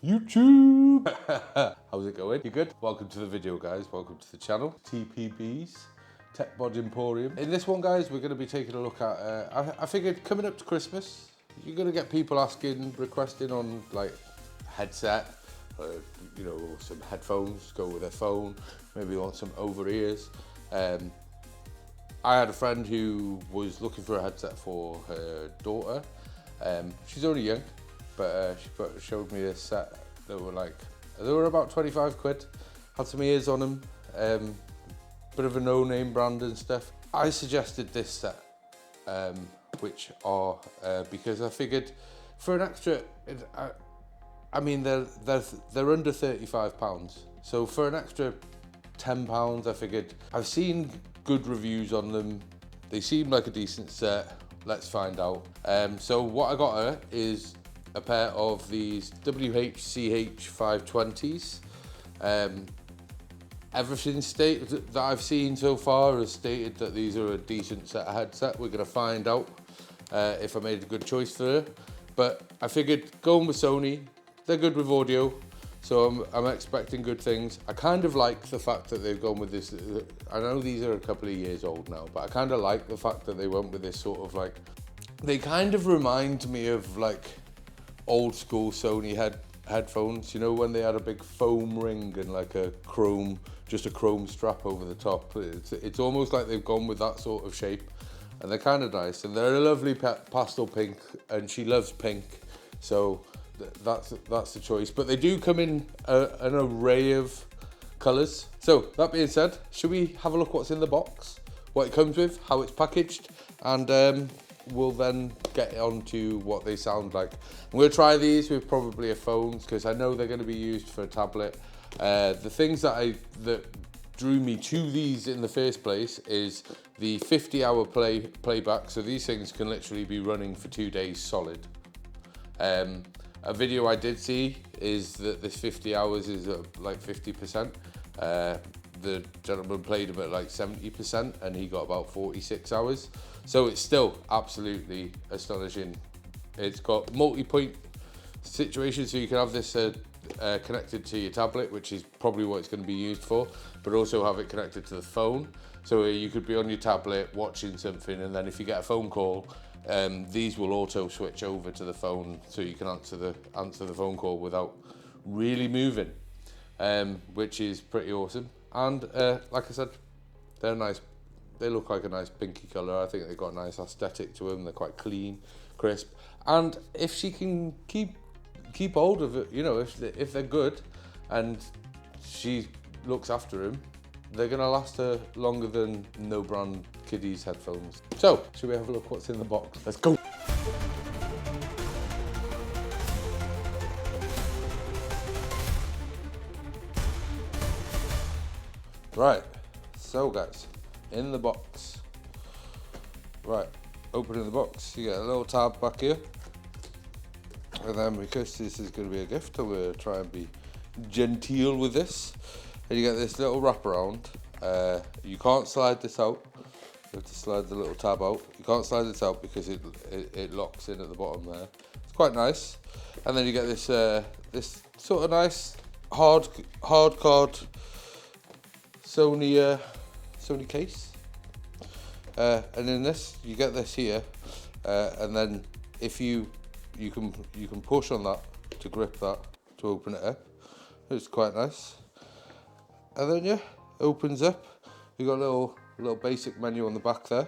YouTube! How's it going? You good? Welcome to the video, guys. Welcome to the channel. TPB's Tech-Bodge Emporium. In this one, guys, we're going to be taking a look at, I figured coming up to Christmas, you're going to get people asking, requesting on like headset, you know, some headphones, go with their phone, maybe want some over ears. I had a friend who was looking for a headset for her daughter. She's only young, but she showed me this set that they were about 25 quid. Had some ears on them, bit of a no-name brand and stuff. I suggested this set, which are, because I figured for an extra, I mean, they're under £35. So for an extra £10, I figured, I've seen good reviews on them. They seem like a decent set. Let's find out. So what I got her is a pair of these WH-CH520s. Everything that I've seen so far has stated that these are a decent set of headset. We're gonna find out if I made a good choice for her. But I figured going with Sony, they're good with audio, so I'm expecting good things. I kind of like the fact that they've gone with this. I know these are a couple of years old now, but I kind of like the fact that they went with this sort of like, they kind of remind me of like old school Sony headphones, you know, when they had a big foam ring and like just a chrome strap over the top. It's almost like they've gone with that sort of shape, and they're kind of nice, and they're a lovely pastel pink, and she loves pink, so that's the choice. But they do come in an array of colours. So that being said, should we have a look what's in the box, what it comes with, how it's packaged, and we'll then get on to what they sound like. I'm going to try these with probably a phone, because I know they're going to be used for a tablet. The things that drew me to these in the first place is the 50-hour playback. So these things can literally be running for 2 days solid. A video I did see is that this 50 hours is at like 50%. The gentleman played him at like 70% and he got about 46 hours. So it's still absolutely astonishing. It's got multi-point situations, so you can have this connected to your tablet, which is probably what it's going to be used for, but also have it connected to the phone. So you could be on your tablet watching something, and then if you get a phone call, these will auto switch over to the phone, so you can answer the phone call without really moving, which is pretty awesome. And like I said, they're nice. They look like a nice pinky colour. I think they've got a nice aesthetic to them. They're quite clean, crisp. And if she can keep hold of it, you know, if they're good, and she looks after them, they're gonna last her longer than no brand kiddies headphones. So, should we have a look what's in the box? Let's go. Right, so guys, in the box. Right, opening the box, you get a little tab back here. And then, because this is going to be a gift, I'm going to try and be genteel with this. And you get this little wraparound. You can't slide this out. You have to slide the little tab out. You can't slide this out because it locks in at the bottom there. It's quite nice. And then you get this this sort of nice hard card Sony case. And in this, you get this here, and then if you can push on that to grip that to open it up. It's quite nice. And then yeah, opens up. You got a little basic menu on the back there.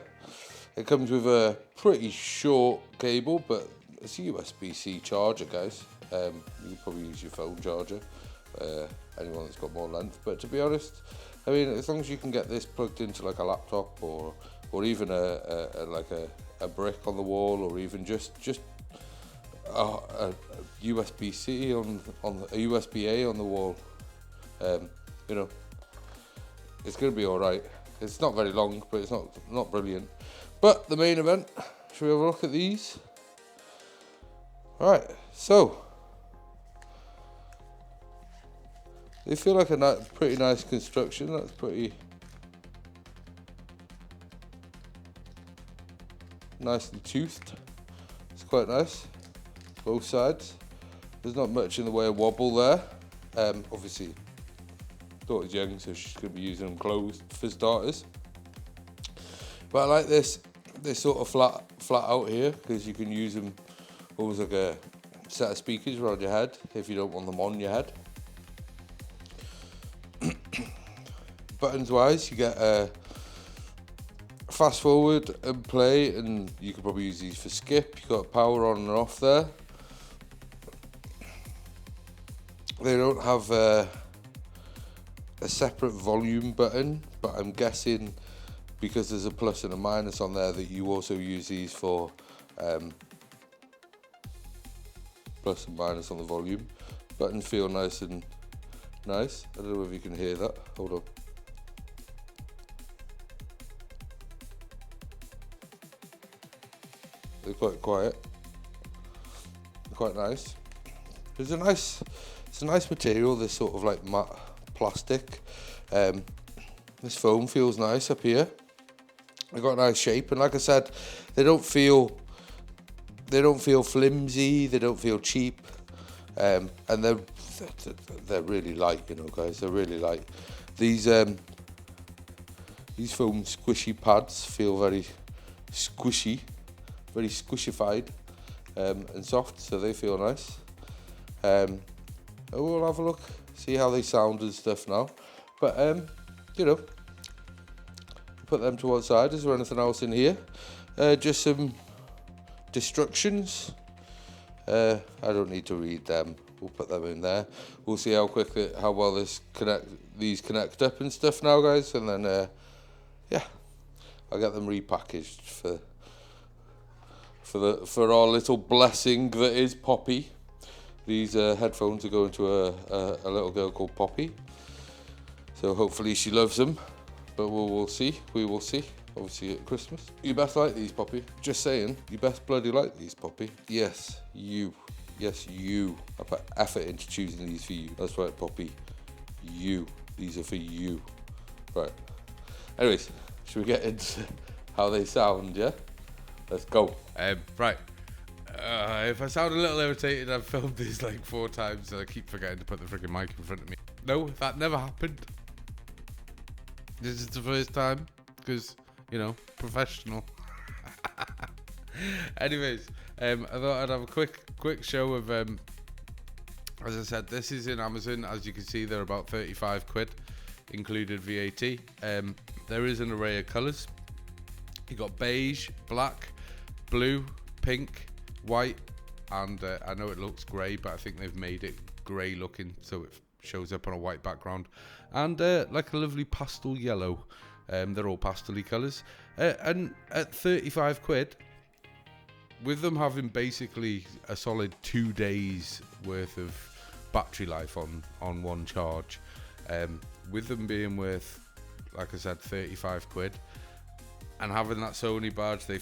It comes with a pretty short cable, but it's a USB-C charger, guys. You can probably use your phone charger, anyone that's got more length. But to be honest, I mean, as long as you can get this plugged into like a laptop or even a brick on the wall, or even just a USB-C on a USB-A on the wall, you know, it's going to be all right. It's not very long, but it's not brilliant. But the main event, should we have a look at these? All right, so they feel like a pretty nice construction. That's pretty nicely toothed. It's quite nice. Both sides. There's not much in the way of wobble there. Obviously, daughter's young, so she's going to be using them closed for starters. But I like this sort of flat out here, because you can use them almost like a set of speakers around your head if you don't want them on your head. Buttons wise, you get fast forward and play, and you could probably use these for skip. You've got power on and off there. They don't have a separate volume button, but I'm guessing because there's a plus and a minus on there that you also use these for plus and minus on the volume. Buttons feel nice and nice. I don't know if you can hear that. Hold on. They're quite quiet. They're quite nice. It's a nice material, this sort of like matte plastic. This foam feels nice up here. They've got a nice shape, and like I said, they don't feel flimsy, they don't feel cheap, and they're really light, you know, guys. They're really light. These foam squishy pads feel very squishy, very squishified, and soft, so they feel nice. We'll have a look, see how they sound and stuff now. But you know, put them to one side. Is there anything else in here? Just some instructions. I don't need to read them. We'll put them in there. We'll see how well these connect up and stuff now, guys. And then yeah, I'll get them repackaged for our little blessing that is Poppy. These headphones are going to a little girl called Poppy. So hopefully she loves them. But we'll see. We will see. Obviously at Christmas. You best like these, Poppy. Just saying. You best bloody like these, Poppy. Yes, you. Yes, you. I put effort into choosing these for you. That's right, Poppy. You. These are for you. Right. Anyways, should we get into how they sound, yeah? Let's go. Right. If I sound a little irritated, I've filmed these like 4 times and I keep forgetting to put the freaking mic in front of me. No, that never happened. This is the first time, because, you know, professional. Anyways, I thought I'd have a quick show of, as I said, this is in Amazon. As you can see, they're about 35 quid, included VAT. There is an array of colours. You got beige, black, blue, pink, white, and I know it looks grey, but I think they've made it grey looking, so it shows up on a white background, and like a lovely pastel yellow. They're all pastel-y colours, and at 35 quid, with them having basically a solid 2 days worth of battery life on one charge, with them being worth, like I said, 35 quid, and having that Sony badge, they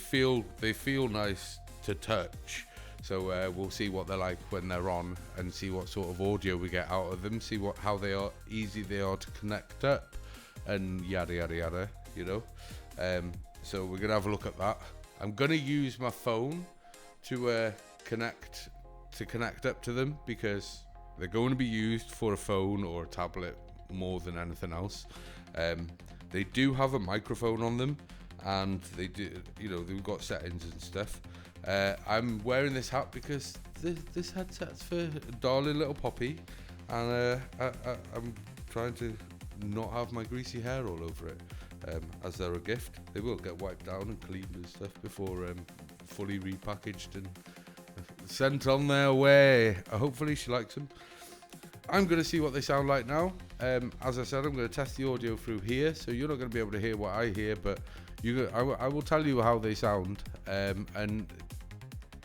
feel nice to touch. So we'll see what they're like when they're on, and see what sort of audio we get out of them, see how easy they are to connect up, and yada yada yada, you know. So we're gonna have a look at that. I'm gonna use my phone to connect up to them, because they're going to be used for a phone or a tablet more than anything else. They do have a microphone on them, and they do, you know, they've got settings and stuff. I'm wearing this hat because this headset's for darling little Poppy, and I'm trying to not have my greasy hair all over it, as they're a gift. They will get wiped down and cleaned and stuff before fully repackaged and sent on their way. Hopefully she likes them. I'm going to see what they sound like now. As I said, I'm going to test the audio through here, so you're not going to be able to hear what I hear, but I will tell you how they sound. And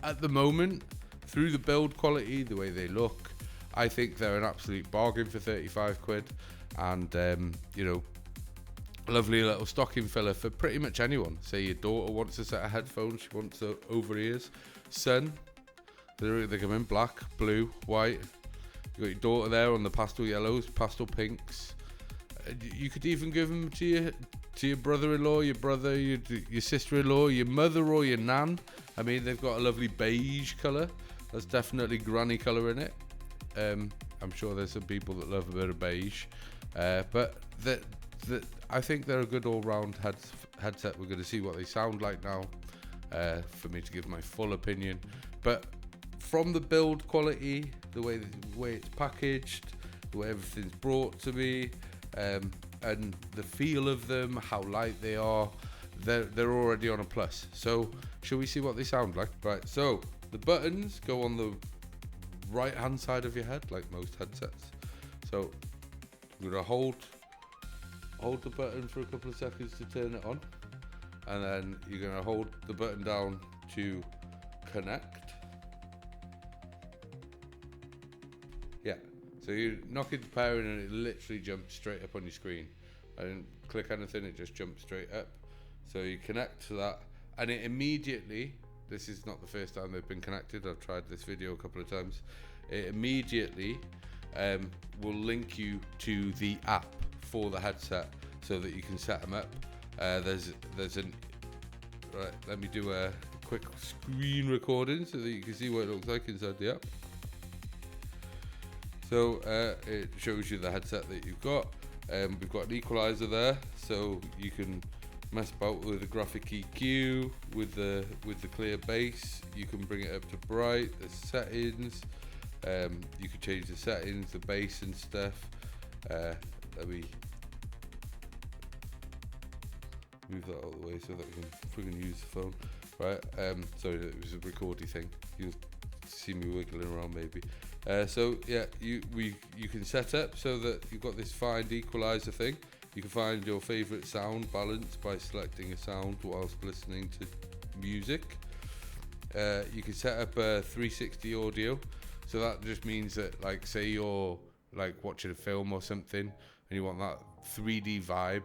at the moment, through the build quality, the way they look, I think they're an absolute bargain for 35 quid. And, you know, lovely little stocking filler for pretty much anyone. Say your daughter wants a set of headphones, she wants over ears. Son, they come in black, blue, white. You got your daughter there on the pastel yellows, pastel pinks. You could even give them to your brother-in-law, your brother, your sister-in-law, your mother, or your nan. I mean, they've got a lovely beige colour. There's definitely granny colour in it. I'm sure there's some people that love a bit of beige, but I think they're a good all-round headset. We're going to see what they sound like now, for me to give my full opinion. But from the build quality, the way it's packaged, the way everything's brought to me, and the feel of them, how light they are, they're already on a plus. So shall we see what they sound like? Right, so the buttons go on the right hand side of your head, like most headsets. So I'm gonna hold the button for a couple of seconds to turn it on, and then you're gonna hold the button down to connect. Yeah, so you knock it to pairing and it literally jumps straight up on your screen. I didn't click anything, it just jumped straight up. So you connect to that, and it immediately, this is not the first time they've been connected, I've tried this video a couple of times, it immediately will link you to the app for the headset so that you can set them up. There's an, right, let me do a quick screen recording so that you can see what it looks like inside the app. So it shows you the headset that you've got. We've got an equalizer there, so you can mess about with the graphic EQ, with the clear bass. You can bring it up to bright. There's settings. You can change the settings, the bass and stuff. Let me move that out of the way so that we can friggin' use the phone. Right. Sorry, it was a recordy thing. You'll see me wiggling around maybe. So yeah, you can set up so that you've got this find equalizer thing. You can find your favorite sound balance by selecting a sound whilst listening to music. You can set up a 360 audio, so that just means that, like, say you're like watching a film or something and you want that 3D vibe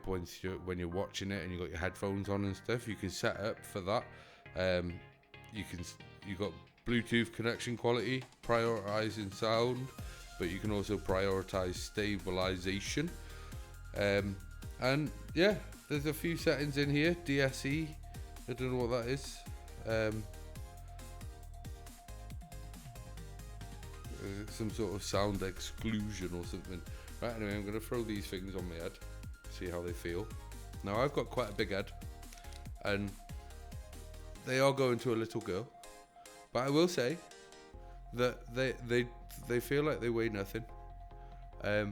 when you're watching it and you've got your headphones on and stuff, you can set up for that. You've got Bluetooth connection quality, prioritizing sound, but you can also prioritize stabilization. And yeah, there's a few settings in here. DSE, I don't know what that is. Some sort of sound exclusion or something. Right, anyway, I'm going to throw these things on my head, see how they feel. Now, I've got quite a big head, and they are going to a little girl, but I will say that they feel like they weigh nothing. They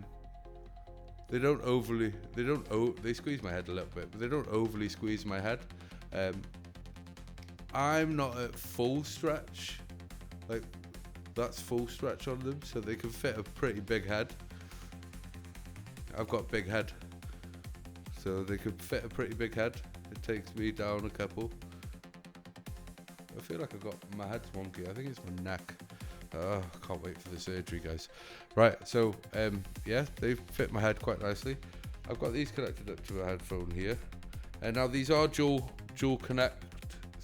squeeze my head a little bit, but they don't overly squeeze my head. I'm not at full stretch, like that's full stretch on them, so they can fit a pretty big head. I've got a big head, so they could fit a pretty big head. It takes me down a couple. I feel like my head's wonky. I think it's my neck. Oh, I can't wait for the surgery, guys. Right, so yeah, they fit my head quite nicely. I've got these connected up to a headphone here, and now these are dual connect,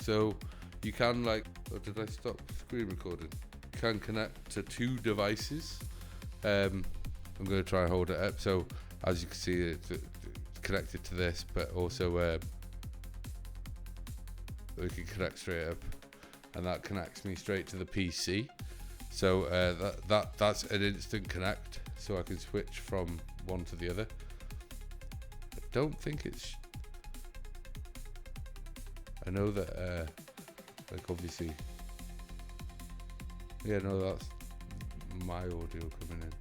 so you can, like, or did I stop screen recording? You can connect to two devices. I'm going to try and hold it up. So as you can see, it's connected to this, but also we can connect straight up, and that connects me straight to the PC. So that's an instant connect, so I can switch from one to the other. I don't think it's. I know that, like, obviously. Yeah, no, that's my audio coming in.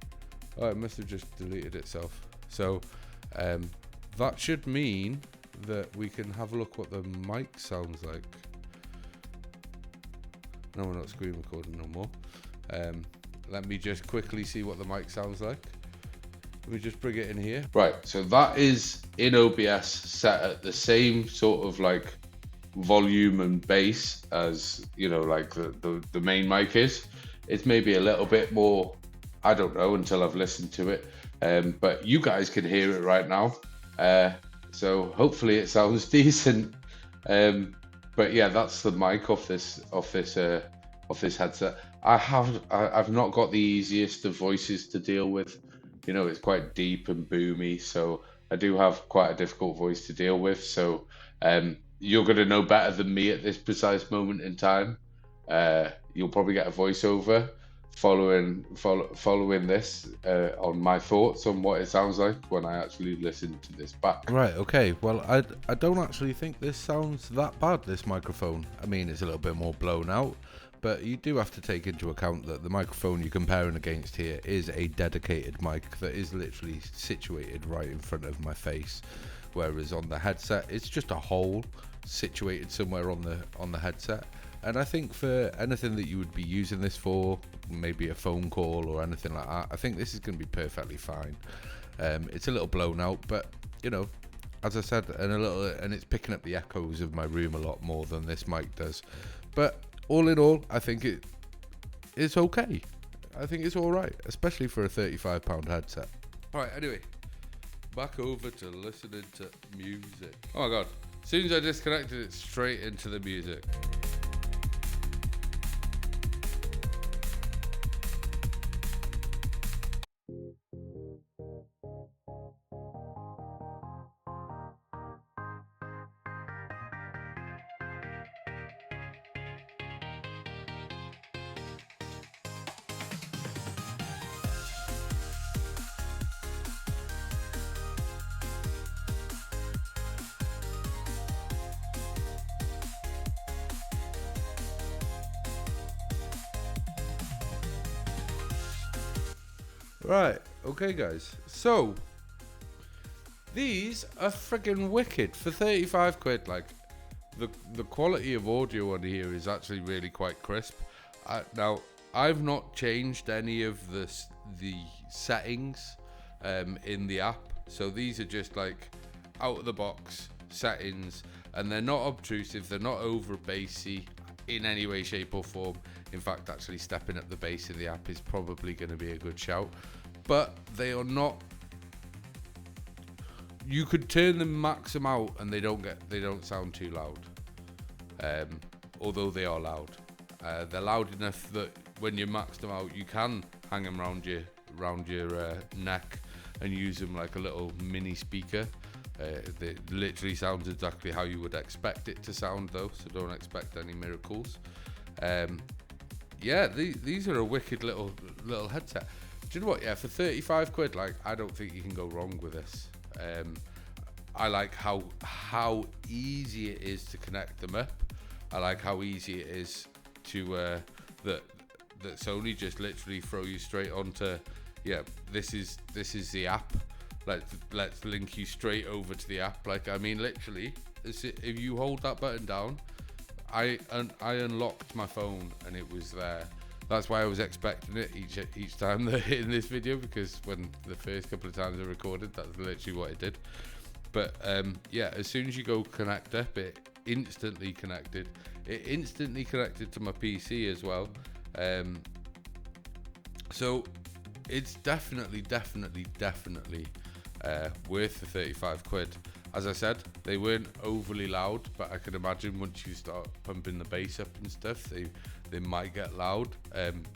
Oh, it must have just deleted itself. So that should mean that we can have a look what the mic sounds like. No, we're not screen recording no more. Let me just quickly see what the mic sounds like. Let me just bring it in here. Right, so that is in OBS set at the same sort of like volume and bass as, you know, like the main mic is. It's maybe a little bit more, I don't know until I've listened to it, but you guys can hear it right now, so hopefully it sounds decent. But yeah, that's the mic off this headset. I've not got the easiest of voices to deal with. You know, it's quite deep and boomy, so I do have quite a difficult voice to deal with. So you're going to know better than me at this precise moment in time. You'll probably get a voiceover following this on my thoughts on what it sounds like when I actually listen to this back. Right, okay. Well, I don't actually think this sounds that bad, this microphone. I mean, it's a little bit more blown out, but you do have to take into account that the microphone you're comparing against here is a dedicated mic that is literally situated right in front of my face, whereas on the headset, it's just a hole situated somewhere on the headset. And I think for anything that you would be using this for, maybe a phone call or anything like that, I think this is going to be perfectly fine. It's a little blown out, but you know, as I said, and it's picking up the echoes of my room a lot more than this mic does. But all in all, I think it's okay. I think it's all right, especially for a £35 headset. All right, anyway, back over to listening to music. Oh my god! As soon as I disconnected it, straight into the music. Right, okay guys, so these are friggin' wicked for 35 quid. Like, the quality of audio on here is actually really quite crisp. Now, I've not changed any of the settings in the app, so these are just like out of the box settings, and they're not obtrusive, they're not over bassy in any way, shape or form. In fact, actually stepping up the bass in the app is probably going to be a good shout, but they are not. You could turn them, max them out, and they don't sound too loud. Although they are loud, they're loud enough that when you max them out, you can hang them around your neck and use them like a little mini speaker. It literally sounds exactly how you would expect it to sound, though, so don't expect any miracles. Yeah, these are a wicked little headset. Do you know what? Yeah, for 35 quid, like, I don't think you can go wrong with this. I like how easy it is to connect them up. I like how easy it is to that Sony just literally throw you straight onto. Yeah, this is the app. Let's link you straight over to the app. Like, I mean, literally, if you hold that button down, I unlocked my phone and it was there. That's why I was expecting it each time in this video, because when the first couple of times I recorded, that's literally what it did. But yeah, as soon as you go connect up, it instantly connected. It instantly connected to my PC as well. So it's definitely worth the 35 quid. As I said, they weren't overly loud, but I can imagine once you start pumping the bass up and stuff, they might get loud.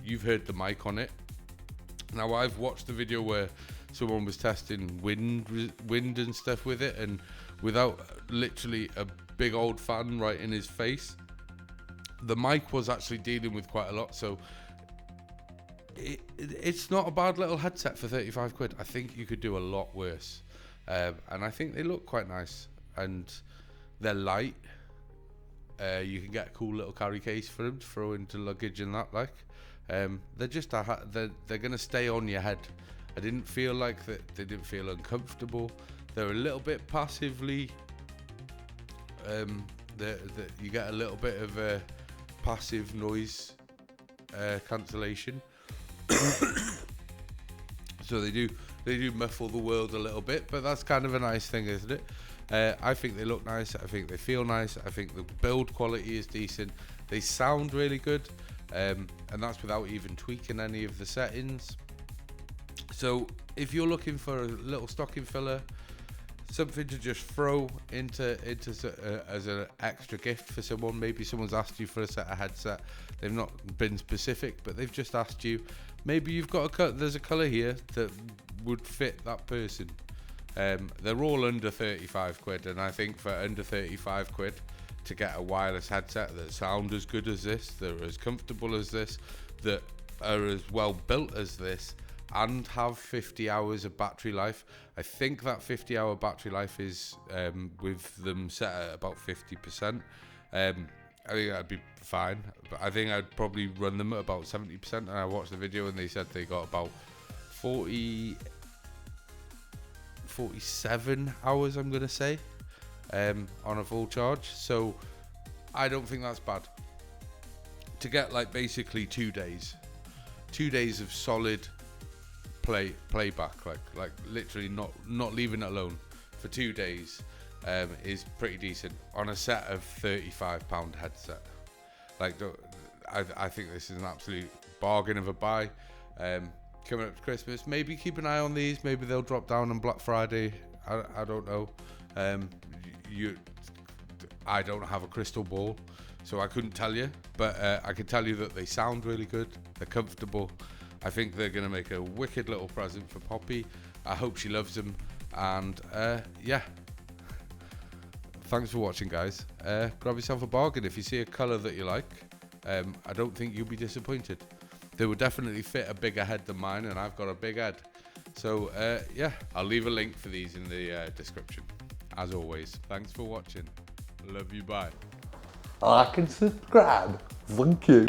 You've heard the mic on it. Now, I've watched the video where someone was testing wind and stuff with it, and without literally a big old fan right in his face, the mic was actually dealing with quite a lot. So it's not a bad little headset for 35 quid. I think you could do a lot worse. And I think they look quite nice, and they're light. You can get a cool little carry case for them to throw into luggage and that. Like, they're just they're gonna stay on your head. I didn't feel like that. They didn't feel uncomfortable. They're a little bit passively. You get a little bit of a passive noise cancellation. So they do muffle the world a little bit, but that's kind of a nice thing, isn't it? I think they look nice. I think they feel nice. I think the build quality is decent. They sound really good, and that's without even tweaking any of the settings. So if you're looking for a little stocking filler, something to just throw into as an extra gift for someone. Maybe someone's asked you for a set of headset. They've not been specific, but they've just asked you. Maybe you've got there's a colour here that would fit that person. They're all under 35 quid, and I think for under 35 quid to get a wireless headset that sound as good as this, that are as comfortable as this, that are as well built as this and have 50 hours of battery life. I think that 50-hour battery life is with them set at about 50%. I think that'd be fine, but I think I'd probably run them at about 70%. And I watched the video and they said they got about 47 hours, I'm gonna say, on a full charge. So I don't think that's bad to get like basically 2 days of solid playback, like literally not leaving it alone for 2 days. Is pretty decent on a set of £35 headset. Like, I think this is an absolute bargain of a buy. Coming up to Christmas, maybe keep an eye on these. Maybe they'll drop down on Black Friday. I don't know. I don't have a crystal ball, so I couldn't tell you. But I can tell you that they sound really good. They're comfortable. I think they're gonna make a wicked little present for Poppy. I hope she loves them. And yeah. Thanks for watching, guys. Grab yourself a bargain. If you see a colour that you like, I don't think you'll be disappointed. They would definitely fit a bigger head than mine, and I've got a big head. So, yeah, I'll leave a link for these in the description. As always, thanks for watching. Love you, bye. Like and subscribe. Thank you.